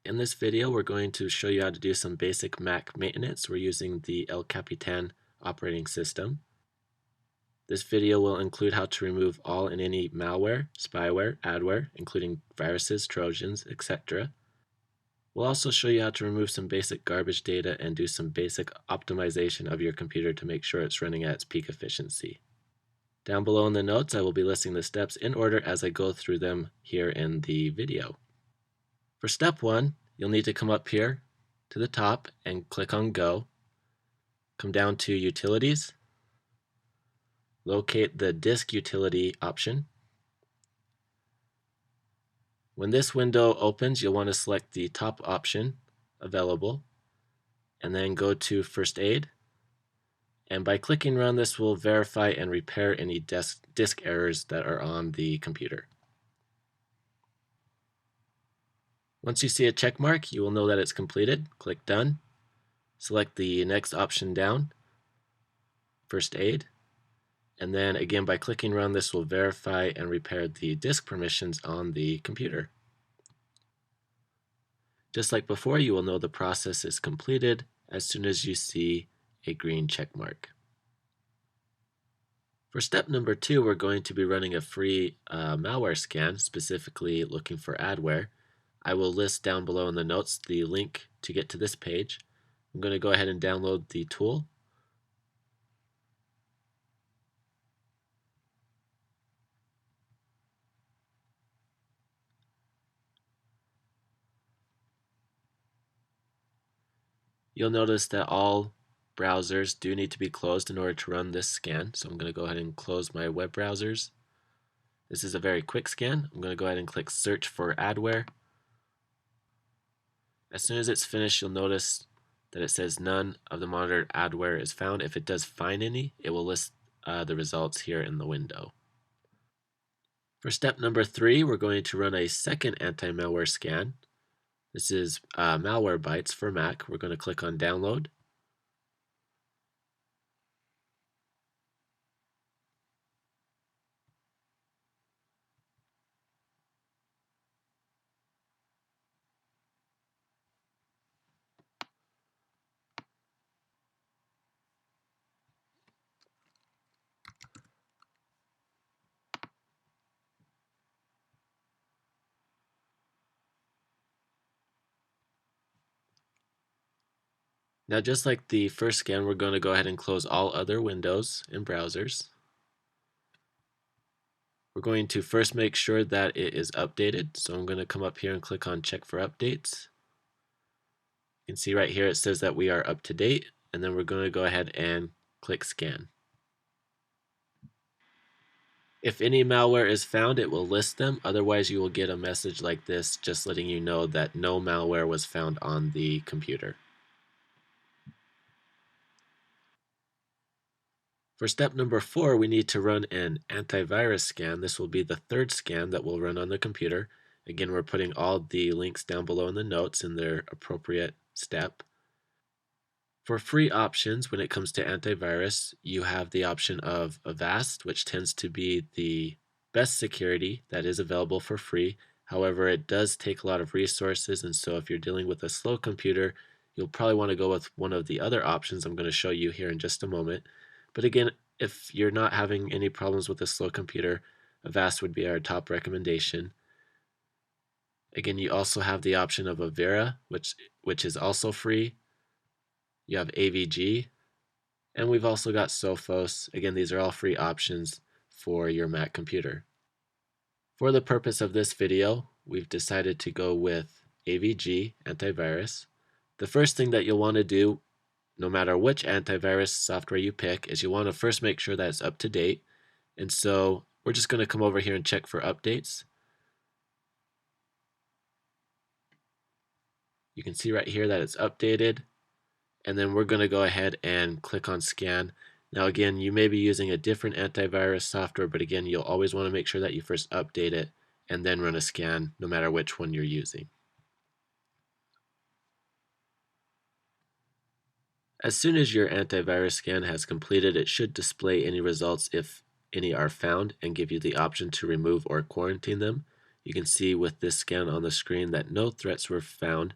In this video, we're going to show you how to do some basic Mac maintenance. We're using the El Capitan operating system. This video will include how to remove all and any malware, spyware, adware, including viruses, trojans, etc. We'll also show you how to remove some basic garbage data and do some basic optimization of your computer to make sure it's running at its peak efficiency. Down below in the notes, I will be listing the steps in order as I go through them here in the video. For step 1, you'll need to come up here to the top and click on Go. Come down to Utilities, locate the Disk Utility option. When this window opens, you'll want to select the top option available and then go to First Aid. And by clicking around this, will verify and repair any disk errors that are on the computer. Once you see a check mark, you will know that it's completed. Click Done. Select the next option down, First Aid. And then again, by clicking around this, will verify and repair the disk permissions on the computer. Just like before, you will know the process is completed as soon as you see a green check mark. For step number 2, we're going to be running a free malware scan, specifically looking for adware. I will list down below in the notes the link to get to this page. I'm going to go ahead and download the tool. You'll notice that all browsers do need to be closed in order to run this scan, so I'm going to go ahead and close my web browsers. This is a very quick scan. I'm going to go ahead and click Search for adware. As soon as it's finished, you'll notice that it says none of the monitored adware is found. If it does find any, it will list the results here in the window. For step number 3, we're going to run a second anti-malware scan. This is Malwarebytes for Mac. We're going to click on Download. Now, just like the first scan, we're going to go ahead and close all other windows and browsers. We're going to first make sure that it is updated. So I'm going to come up here and click on Check for Updates. You can see right here it says that we are up to date, and then we're going to go ahead and click Scan. If any malware is found, it will list them. Otherwise, you will get a message like this just letting you know that no malware was found on the computer. For step number 4, we need to run an antivirus scan. This will be the third scan that will run on the computer. Again, we're putting all the links down below in the notes in their appropriate step. For free options, when it comes to antivirus, you have the option of Avast, which tends to be the best security that is available for free. However, it does take a lot of resources, and so if you're dealing with a slow computer, you'll probably want to go with one of the other options I'm going to show you here in just a moment. But again, if you're not having any problems with a slow computer, Avast would be our top recommendation. Again, you also have the option of Avera, which is also free. You have AVG, and we've also got Sophos. Again, these are all free options for your Mac computer. For the purpose of this video, we've decided to go with AVG antivirus. The first thing that you'll want to do, no matter which antivirus software you pick, is you want to first make sure that it's up to date. And so we're just going to come over here and check for updates. You can see right here that it's updated. And then we're going to go ahead and click on Scan. Now again, you may be using a different antivirus software, but again, you'll always want to make sure that you first update it and then run a scan, no matter which one you're using. As soon as your antivirus scan has completed, it should display any results if any are found and give you the option to remove or quarantine them. You can see with this scan on the screen that no threats were found.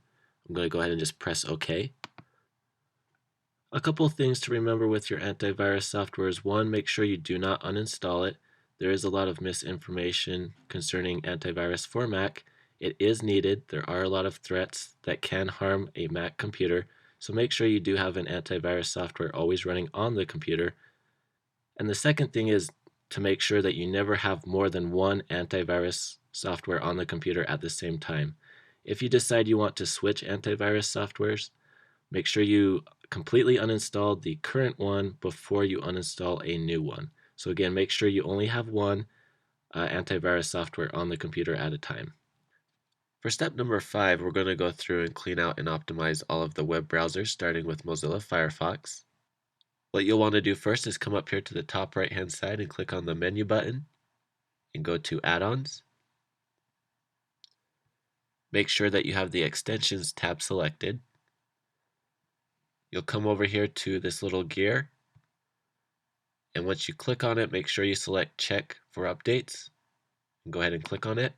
I'm going to go ahead and just press OK. A couple of things to remember with your antivirus software is one, make sure you do not uninstall it. There is a lot of misinformation concerning antivirus for Mac. It is needed. There are a lot of threats that can harm a Mac computer, so make sure you do have an antivirus software always running on the computer. And the second thing is to make sure that you never have more than one antivirus software on the computer at the same time. If you decide you want to switch antivirus softwares, make sure you completely uninstall the current one before you uninstall a new one. So again, make sure you only have one antivirus software on the computer at a time. For step number 5, we're going to go through and clean out and optimize all of the web browsers, starting with Mozilla Firefox. What you'll want to do first is come up here to the top right hand side and click on the menu button and go to Add-ons. Make sure that you have the Extensions tab selected. You'll come over here to this little gear, and once you click on it, make sure you select Check for Updates and go ahead and click on it,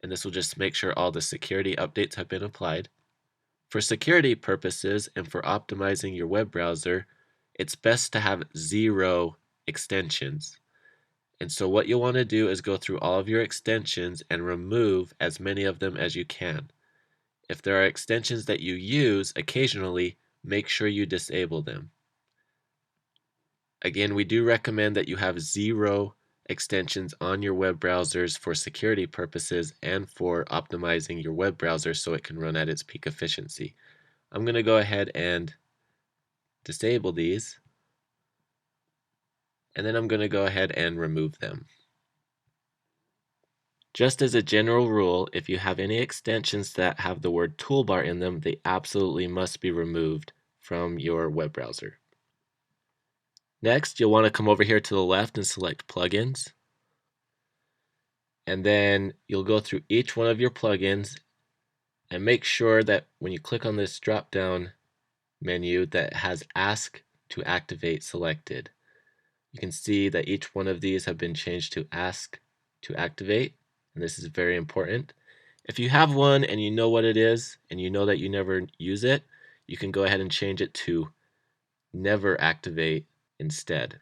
and this will just make sure all the security updates have been applied. For security purposes and for optimizing your web browser, it's best to have 0 extensions. And so what you'll want to do is go through all of your extensions and remove as many of them as you can. If there are extensions that you use occasionally, make sure you disable them. Again, we do recommend that you have 0 extensions on your web browsers for security purposes and for optimizing your web browser so it can run at its peak efficiency. I'm going to go ahead and disable these, and then I'm going to go ahead and remove them. Just as a general rule, if you have any extensions that have the word toolbar in them, they absolutely must be removed from your web browser. Next, you'll want to come over here to the left and select Plugins. And then you'll go through each one of your plugins and make sure that when you click on this drop-down menu that has Ask to Activate selected. You can see that each one of these have been changed to Ask to Activate, and this is very important. If you have one and you know what it is and you know that you never use it, you can go ahead and change it to Never Activate instead.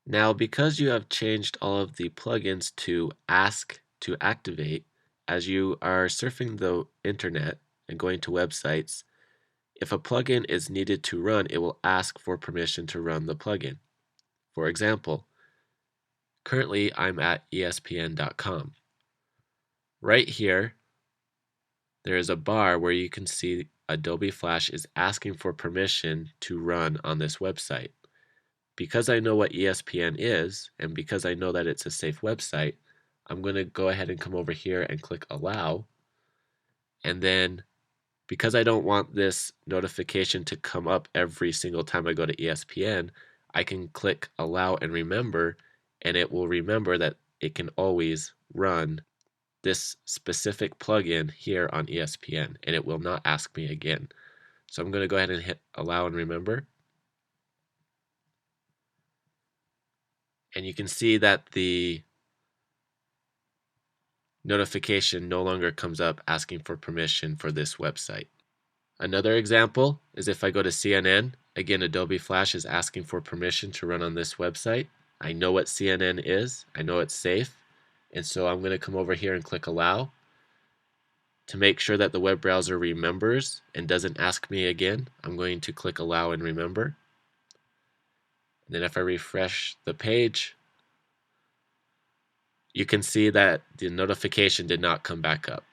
Now, because you have changed all of the plugins to Ask to Activate, as you are surfing the internet and going to websites, if a plugin is needed to run, it will ask for permission to run the plugin. For example, currently I'm at espn.com. Right here, there is a bar where you can see Adobe Flash is asking for permission to run on this website. Because I know what ESPN is, and because I know that it's a safe website, I'm going to go ahead and come over here and click Allow. And then, because I don't want this notification to come up every single time I go to ESPN, I can click Allow and Remember, and it will remember that it can always run this specific plugin here on ESPN, and it will not ask me again. So I'm going to go ahead and hit Allow and Remember. And you can see that the notification no longer comes up asking for permission for this website. Another example is if I go to CNN, again, Adobe Flash is asking for permission to run on this website. I know what CNN is, I know it's safe, and so I'm going to come over here and click Allow. To make sure that the web browser remembers and doesn't ask me again, I'm going to click Allow and Remember. And then if I refresh the page, you can see that the notification did not come back up.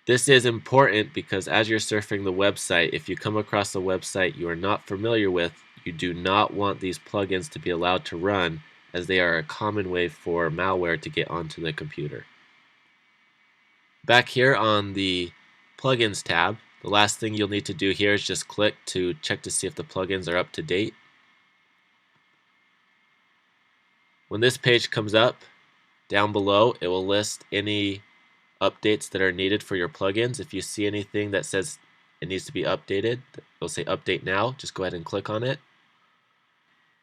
This is important because as you're surfing the website, if you come across a website you are not familiar with, you do not want these plugins to be allowed to run, as they are a common way for malware to get onto the computer. Back here on the Plugins tab, the last thing you'll need to do here is just click to check to see if the plugins are up to date. When this page comes up, down below it will list any updates that are needed for your plugins. If you see anything that says it needs to be updated, it'll say Update Now. Just go ahead and click on it.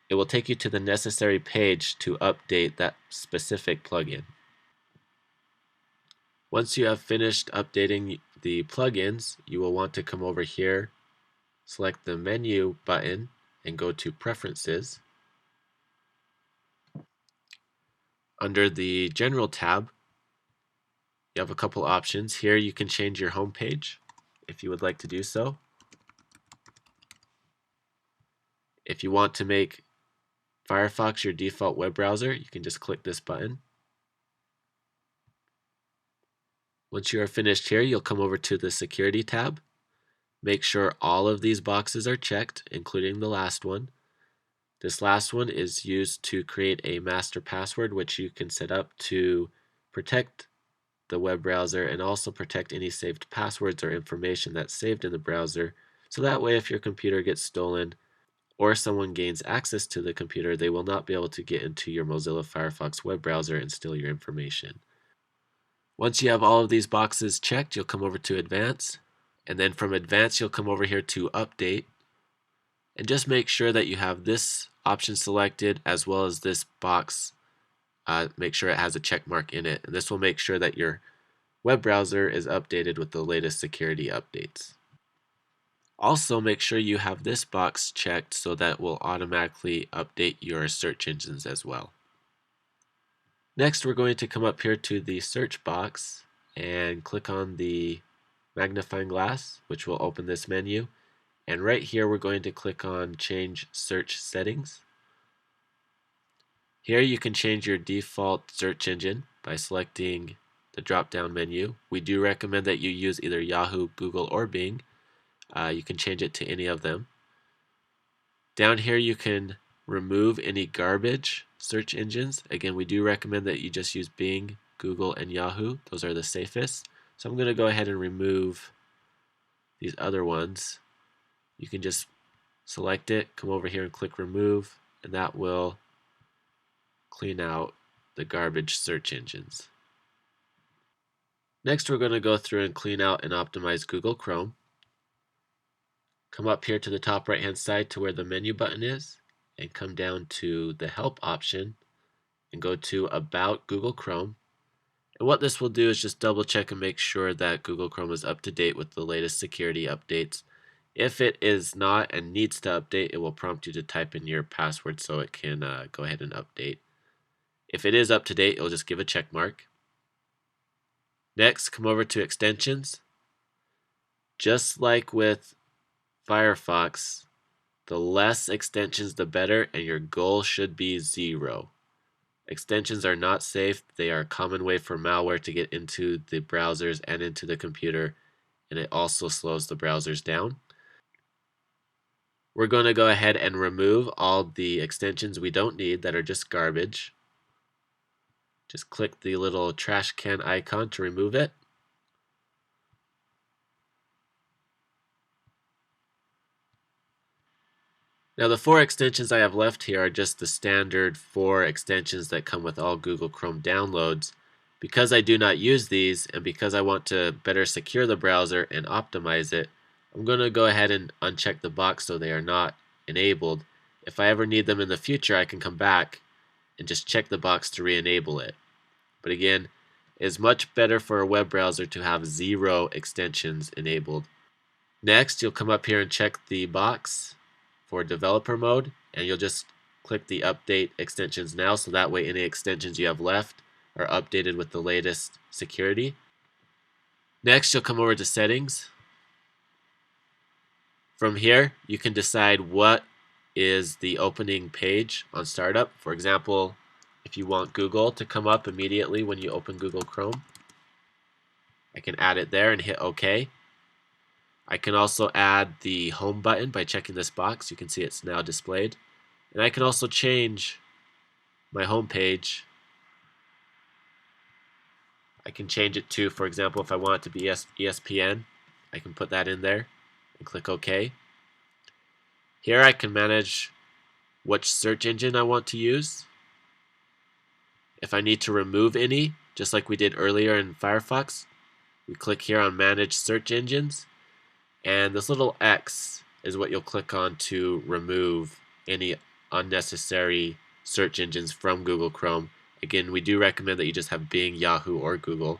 It will take you to the necessary page to update that specific plugin. Once you have finished updating the plugins, you will want to come over here, select the menu button, and go to Preferences. Under the General tab, you have a couple options. Here you can change your home page if you would like to do so. If you want to make Firefox your default web browser, you can just click this button. Once you are finished here, you'll come over to the Security tab. Make sure all of these boxes are checked, including the last one. This last one is used to create a master password, which you can set up to protect the web browser and also protect any saved passwords or information that's saved in the browser. So that way, if your computer gets stolen or someone gains access to the computer, they will not be able to get into your Mozilla Firefox web browser and steal your information. Once you have all of these boxes checked, you'll come over to Advanced, and then from Advanced, you'll come over here to Update, and just make sure that you have this option selected as well as this box. Make sure it has a check mark in it, and this will make sure that your web browser is updated with the latest security updates. Also, make sure you have this box checked so that will automatically update your search engines as well. Next, we're going to come up here to the search box and click on the magnifying glass, which will open this menu. And right here, we're going to click on Change Search Settings. Here you can change your default search engine by selecting the drop-down menu. We do recommend that you use either Yahoo, Google, or Bing. You can change it to any of them. Down here you can remove any garbage search engines. Again, we do recommend that you just use Bing, Google, and Yahoo. Those are the safest. So I'm going to go ahead and remove these other ones. You can just select it, come over here and click remove, and that will clean out the garbage search engines. Next, we're going to go through and clean out and optimize Google Chrome. Come up here to the top right hand side to where the menu button is, and come down to the Help option and go to About Google Chrome. And what this will do is just double check and make sure that Google Chrome is up to date with the latest security updates. If it is not and needs to update, it will prompt you to type in your password so it can go ahead and update. If it is up to date, it'll just give a check mark. Next, come over to Extensions. Just like with Firefox, the less extensions the better, and your goal should be 0. Extensions are not safe. They are a common way for malware to get into the browsers and into the computer, and it also slows the browsers down. We're going to go ahead and remove all the extensions we don't need that are just garbage. Just click the little trash can icon to remove it. Now the 4 extensions I have left here are just the standard 4 extensions that come with all Google Chrome downloads. Because I do not use these, and because I want to better secure the browser and optimize it, I'm going to go ahead and uncheck the box so they are not enabled. If I ever need them in the future, I can come back and just check the box to re-enable it. But again, it's much better for a web browser to have 0 extensions enabled. Next, you'll come up here and check the box for developer mode, and you'll just click the update extensions now, so that way any extensions you have left are updated with the latest security. Next, you'll come over to settings. From here, you can decide what is the opening page on startup. For example, if you want Google to come up immediately when you open Google Chrome, I can add it there and hit OK. I can also add the home button by checking this box. You can see it's now displayed. And I can also change my home page. I can change it to, for example, if I want it to be ESPN, I can put that in there and click OK. Here I can manage which search engine I want to use. If I need to remove any, just like we did earlier in Firefox, we click here on Manage Search Engines. And this little X is what you'll click on to remove any unnecessary search engines from Google Chrome. Again, we do recommend that you just have Bing, Yahoo, or Google.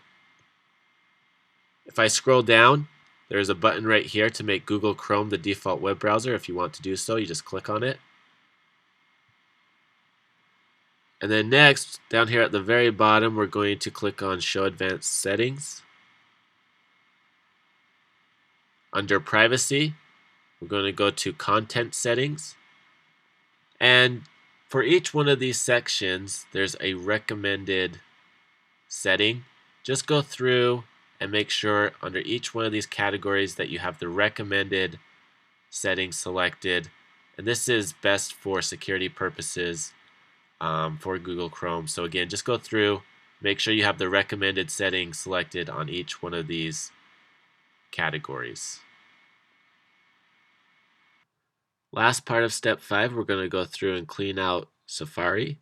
If I scroll down, there's a button right here to make Google Chrome the default web browser. If you want to do so, you just click on it. And then next, down here at the very bottom, we're going to click on Show Advanced Settings. Under Privacy, we're going to go to Content Settings. And for each one of these sections, there's a recommended setting. Just go through and make sure under each one of these categories that you have the recommended setting selected. And this is best for security purposes for Google Chrome. So again, just go through, make sure you have the recommended setting selected on each one of these categories. Last part of step 5, we're going to go through and clean out Safari.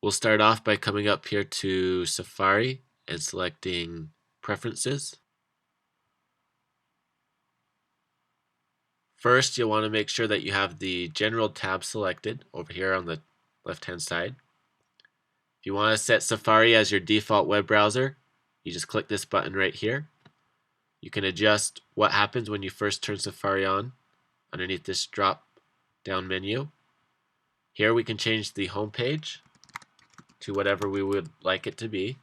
We'll start off by coming up here to Safari and selecting Preferences. First, you'll want to make sure that you have the General tab selected over here on the left-hand side. If you want to set Safari as your default web browser, you just click this button right here. You can adjust what happens when you first turn Safari on underneath this drop-down menu. Here we can change the home page to whatever we would like it to be.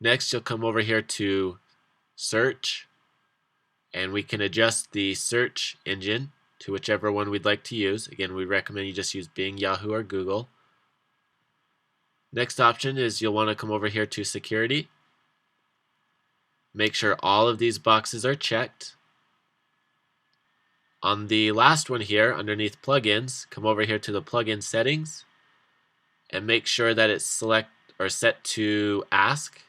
Next, you'll come over here to Search, and we can adjust the search engine to whichever one we'd like to use. Again, we recommend you just use Bing, Yahoo, or Google. Next option is you'll want to come over here to Security. Make sure all of these boxes are checked. On the last one here, underneath Plugins, come over here to the Plugin Settings and make sure that it's set to Ask.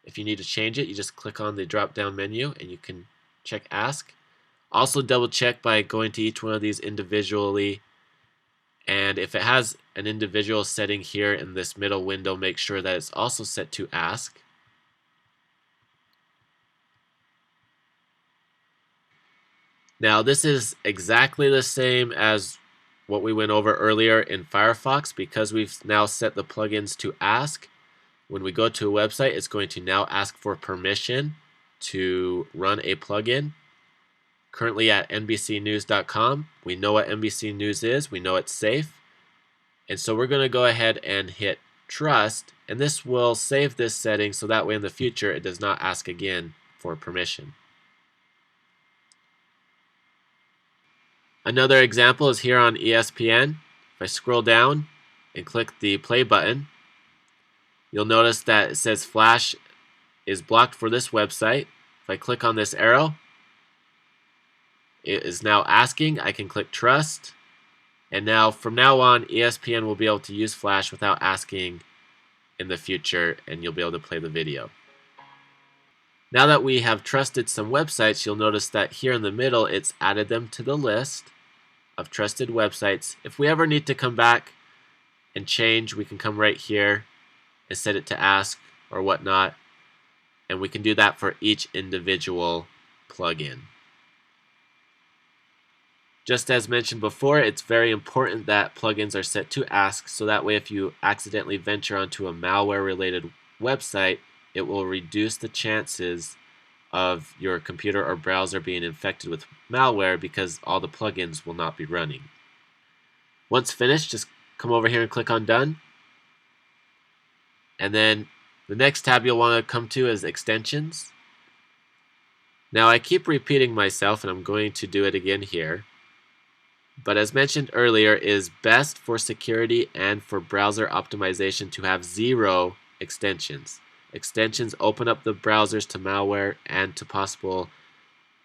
If you need to change it, you just click on the drop-down menu and you can check Ask. Also double check by going to each one of these individually, and if it has an individual setting here in this middle window, make sure that it's also set to Ask. Now this is exactly the same as what we went over earlier in Firefox. Because we've now set the plugins to Ask, when we go to a website, it's going to now ask for permission to run a plugin. Currently at NBCnews.com, we know what NBC News is, we know it's safe, and so we're going to go ahead and hit Trust, and this will save this setting so that way in the future it does not ask again for permission. Another example is here on ESPN. If I scroll down and click the play button, you'll notice that it says Flash is blocked for this website. If I click on this arrow, it is now asking. I can click Trust, and now from now on ESPN will be able to use Flash without asking in the future, and you'll be able to play the video. Now that we have trusted some websites, you'll notice that here in the middle it's added them to the list of trusted websites. If we ever need to come back and change, we can come right here and set it to Ask or whatnot, and we can do that for each individual plugin. Just as mentioned before, it's very important that plugins are set to Ask, so that way if you accidentally venture onto a malware-related website, it will reduce the chances of your computer or browser being infected with malware because all the plugins will not be running. Once finished, just come over here and click on Done. And then the next tab you'll want to come to is Extensions. Now I keep repeating myself, and I'm going to do it again here. But as mentioned earlier, it is best for security and for browser optimization to have 0 extensions. Extensions open up the browsers to malware and to possible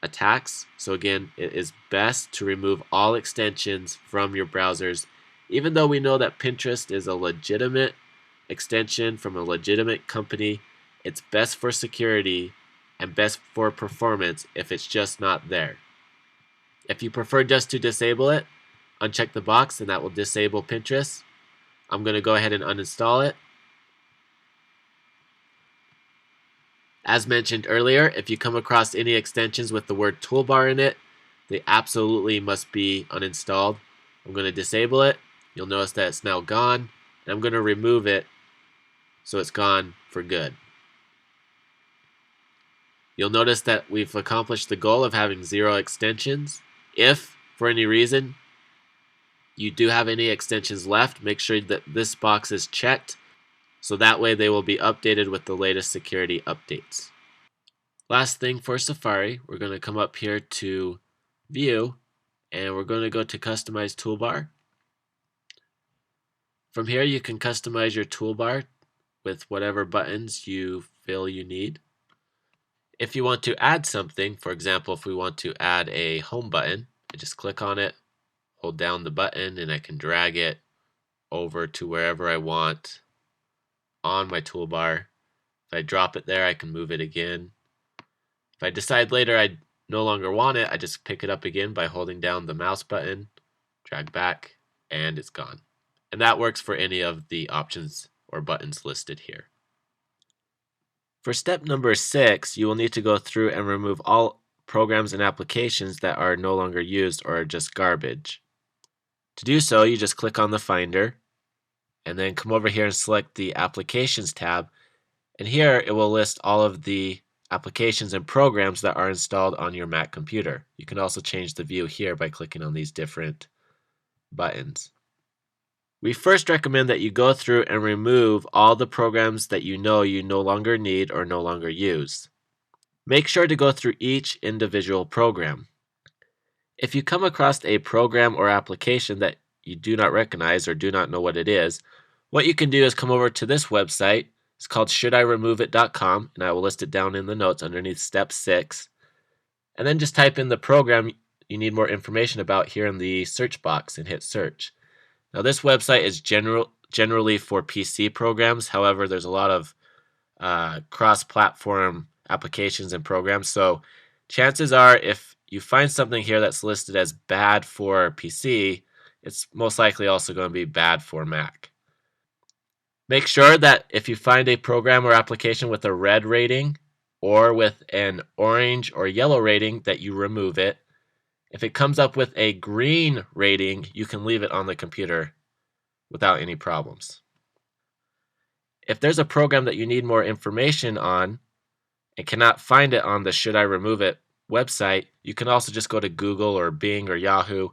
attacks. So again, it is best to remove all extensions from your browsers. Even though we know that Pinterest is a legitimate extension from a legitimate company, it's best for security and best for performance if it's just not there. If you prefer just to disable it, uncheck the box and that will disable Pinterest. I'm going to go ahead and uninstall it. As mentioned earlier, if you come across any extensions with the word toolbar in it, they absolutely must be uninstalled. I'm going to disable it. You'll notice that it's now gone, and I'm going to remove it so it's gone for good. You'll notice that we've accomplished the goal of having 0 extensions. If, for any reason, you do have any extensions left, make sure that this box is checked, so that way they will be updated with the latest security updates. Last thing for Safari, we're going to come up here to View, and we're going to go to Customize Toolbar. From here, you can customize your toolbar with whatever buttons you feel you need. If you want to add something, for example, if we want to add a home button, I just click on it, hold down the button, and I can drag it over to wherever I want on my toolbar. If I drop it there, I can move it again. If I decide later I no longer want it, I just pick it up again by holding down the mouse button, drag back, and it's gone. And that works for any of the options or buttons listed here. For step number 6, you will need to go through and remove all programs and applications that are no longer used or are just garbage. To do so, you just click on the Finder and then come over here and select the Applications tab, and here it will list all of the applications and programs that are installed on your Mac computer. You can also change the view here by clicking on these different buttons. We first recommend that you go through and remove all the programs that you know you no longer need or no longer use. Make sure to go through each individual program. If you come across a program or application that you do not recognize or do not know what it is, what you can do is come over to this website. It's called shouldiremove.it.com, and I will list it down in the notes underneath step 6. And then just type in the program you need more information about here in the search box and hit search. Now this website is generally for PC programs. However, there's a lot of cross-platform applications and programs. So chances are if you find something here that's listed as bad for PC, it's most likely also going to be bad for Mac. Make sure that if you find a program or application with a red rating or with an orange or yellow rating that you remove it. If it comes up with a green rating, you can leave it on the computer without any problems. If there's a program that you need more information on and cannot find it on the Should I Remove It website, you can also just go to Google or Bing or Yahoo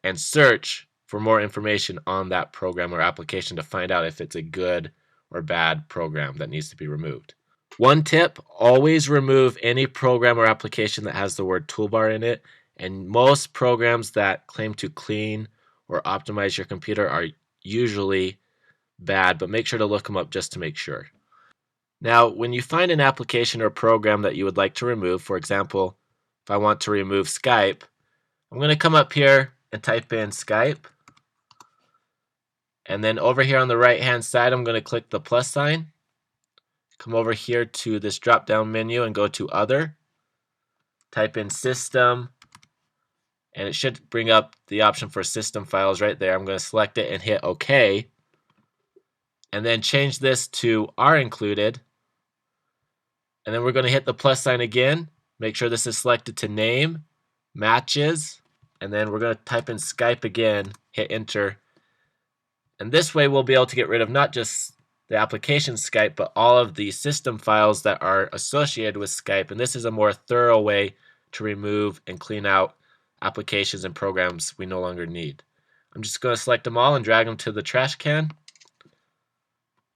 and search for more information on that program or application to find out if it's a good or bad program that needs to be removed. One tip, always remove any program or application that has the word toolbar in it, and most programs that claim to clean or optimize your computer are usually bad, but make sure to look them up just to make sure. Now, when you find an application or program that you would like to remove, for example, if I want to remove Skype, I'm going to come up here and type in Skype. And then over here on the right-hand side, I'm going to click the plus sign. Come over here to this drop-down menu and go to Other. Type in System, and it should bring up the option for system files right there. I'm going to select it and hit OK. And then change this to Are Included. And then we're going to hit the plus sign again. Make sure this is selected to Name, Matches, and then we're going to type in Skype again, hit Enter. And this way we'll be able to get rid of not just the application Skype, but all of the system files that are associated with Skype. And this is a more thorough way to remove and clean out applications and programs we no longer need. I'm just going to select them all and drag them to the trash can.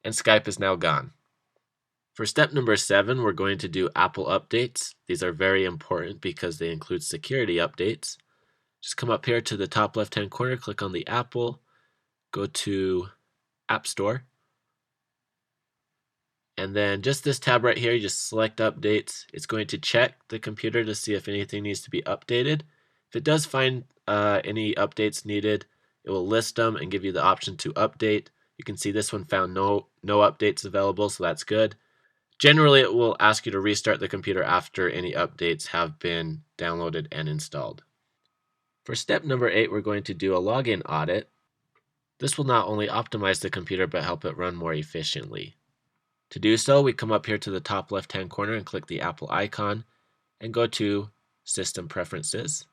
And Skype is now gone. For step number 7, we're going to do Apple updates. These are very important because they include security updates. Just come up here to the top left-hand corner, click on the Apple, go to App Store. And then just this tab right here, you just select updates. It's going to check the computer to see if anything needs to be updated. If it does find any updates needed, it will list them and give you the option to update. You can see this one found no updates available, so that's good. Generally, it will ask you to restart the computer after any updates have been downloaded and installed. For step number 8, we're going to do a login audit. This will not only optimize the computer, but help it run more efficiently. To do so, we come up here to the top left-hand corner and click the Apple icon and go to System Preferences.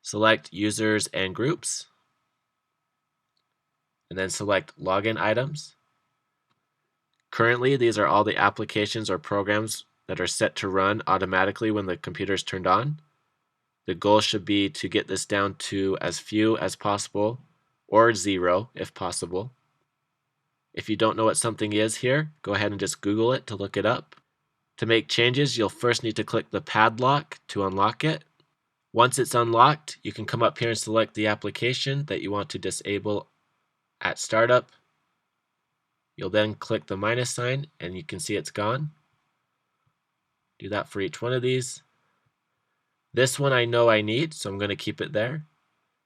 Select Users and Groups, and then select Login Items. Currently, these are all the applications or programs that are set to run automatically when the computer is turned on. The goal should be to get this down to as few as possible, or 0 if possible. If you don't know what something is here, go ahead and just Google it to look it up. To make changes, you'll first need to click the padlock to unlock it. Once it's unlocked, you can come up here and select the application that you want to disable at startup. You'll then click the minus sign and you can see it's gone. Do that for each one of these. This one I know I need, so I'm going to keep it there.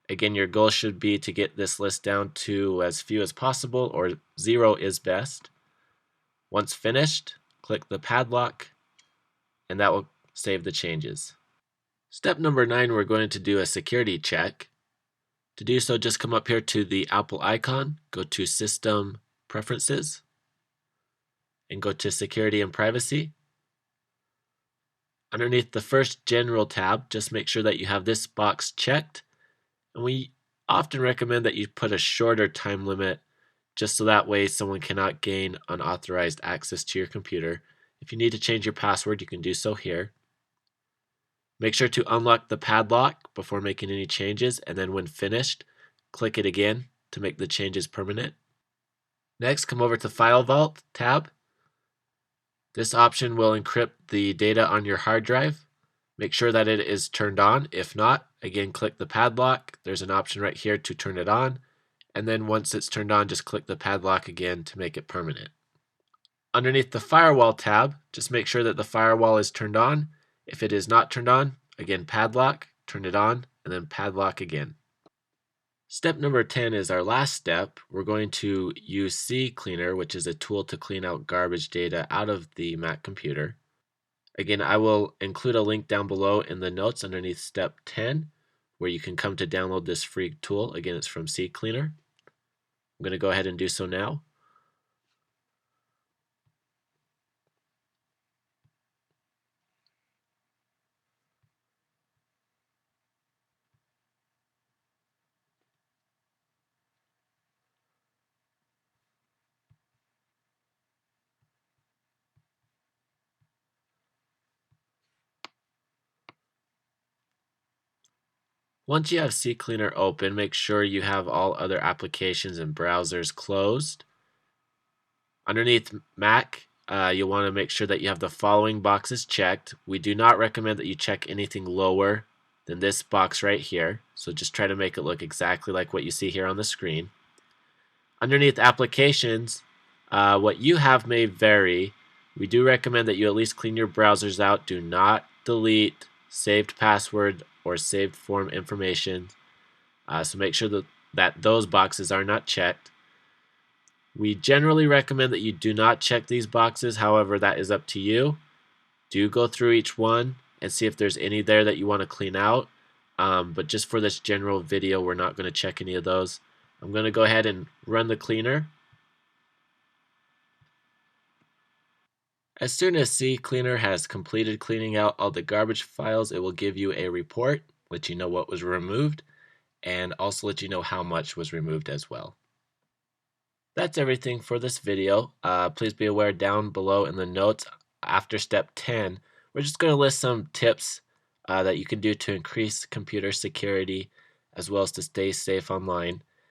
Again, your goal should be to get this list down to as few as possible, or 0 is best. Once finished, click the padlock, and that will save the changes. Step number 9, we're going to do a security check. To do so, just come up here to the Apple icon, go to System Preferences, and go to Security and Privacy. Underneath the first General tab, just make sure that you have this box checked. And we often recommend that you put a shorter time limit, just so that way someone cannot gain unauthorized access to your computer. If you need to change your password, you can do so here. Make sure to unlock the padlock before making any changes, and then when finished, click it again to make the changes permanent. Next, come over to FileVault tab. This option will encrypt the data on your hard drive. Make sure that it is turned on. If not, again, click the padlock. There's an option right here to turn it on. And then once it's turned on, just click the padlock again to make it permanent. Underneath the Firewall tab, just make sure that the firewall is turned on. If it is not turned on, again, padlock, turn it on, and then padlock again. Step number 10 is our last step. We're going to use CCleaner, which is a tool to clean out garbage data out of the Mac computer. Again, I will include a link down below in the notes underneath step 10, where you can come to download this free tool. Again, it's from CCleaner. I'm going to go ahead and do so now. Once you have CCleaner open, make sure you have all other applications and browsers closed. Underneath Mac, you'll want to make sure that you have the following boxes checked. We do not recommend that you check anything lower than this box right here, so just try to make it look exactly like what you see here on the screen. Underneath Applications, what you have may vary. We do recommend that you at least clean your browsers out. Do not delete saved password or saved form information. So make sure that those boxes are not checked. We generally recommend that you do not check these boxes. However, that is up to you. Do go through each one and see if there's any there that you want to clean out. But just for this general video, we're not going to check any of those. I'm going to go ahead and run the cleaner. As soon as CCleaner has completed cleaning out all the garbage files, it will give you a report, let you know what was removed, and also let you know how much was removed as well. That's everything for this video. Please be aware down below in the notes after step 10, we're just going to list some tips that you can do to increase computer security as well as to stay safe online.